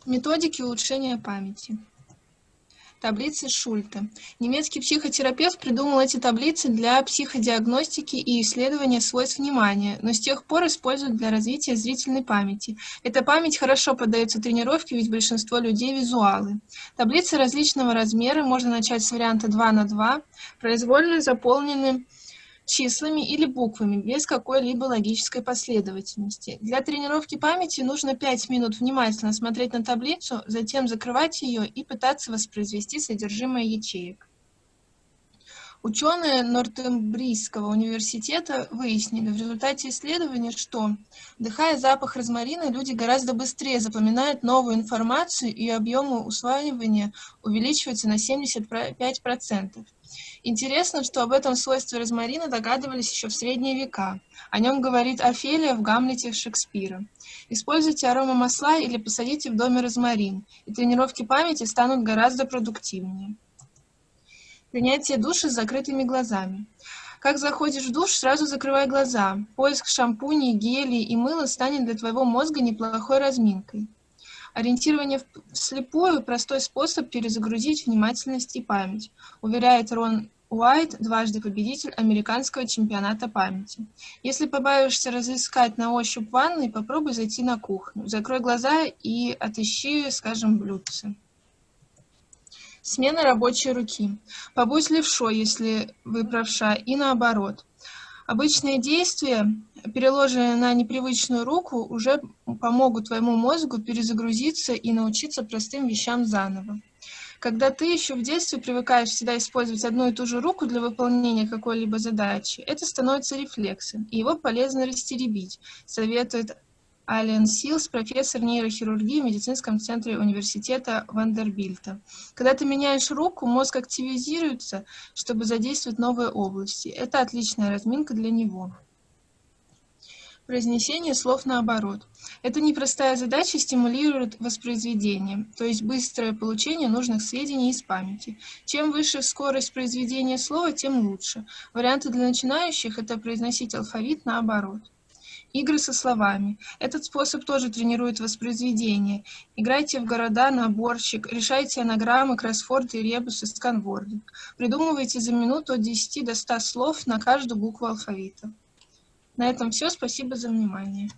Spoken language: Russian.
Методики улучшения памяти. Таблицы Шульта. Немецкий психотерапевт придумал эти таблицы для психодиагностики и исследования свойств внимания, но с тех пор используют для развития зрительной памяти. Эта память хорошо поддается тренировке, ведь большинство людей визуалы. Таблицы различного размера, можно начать с варианта 2 на 2, произвольно заполнены числами или буквами, без какой-либо логической последовательности. Для тренировки памяти нужно 5 минут внимательно смотреть на таблицу, затем закрывать ее и пытаться воспроизвести содержимое ячеек. Ученые Нортембрийского университета выяснили в результате исследования, что, вдыхая запах розмарина, люди гораздо быстрее запоминают новую информацию, и объемы усваивания увеличиваются на 75%. Интересно, что об этом свойстве розмарина догадывались еще в средние века. О нем говорит Офелия в «Гамлете» Шекспира. Используйте аромамасла или посадите в доме розмарин, и тренировки памяти станут гораздо продуктивнее. Принятие душа с закрытыми глазами. Как заходишь в душ, сразу закрывай глаза. Поиск шампуней, гелей и мыла станет для твоего мозга неплохой разминкой. Ориентирование вслепую – простой способ перезагрузить внимательность и память, уверяет Рон Уайт, дважды победитель американского чемпионата памяти. Если побаиваешься разыскать на ощупь в ванной, попробуй зайти на кухню. Закрой глаза и отыщи, скажем, блюдце. Смена рабочей руки. Побудь левшой, если вы правша, и наоборот. Обычные действия, переложенные на непривычную руку, уже помогут твоему мозгу перезагрузиться и научиться простым вещам заново. Когда ты еще в детстве привыкаешь всегда использовать одну и ту же руку для выполнения какой-либо задачи, это становится рефлексом, и его полезно растеребить, советует Ален Силс, профессор нейрохирургии в медицинском центре университета Вандербильта. Когда ты меняешь руку, мозг активизируется, чтобы задействовать новые области. Это отличная разминка для него. Произнесение слов наоборот. Эта непростая задача стимулирует воспроизведение, то есть быстрое получение нужных сведений из памяти. Чем выше скорость произведения слова, тем лучше. Варианты для начинающих – это произносить алфавит наоборот. Игры со словами. Этот способ тоже тренирует воспроизведение. Играйте в города, наборщик, решайте анаграммы, кроссворды, ребусы, сканворды. Придумывайте за минуту от 10 до 100 слов на каждую букву алфавита. На этом все. Спасибо за внимание.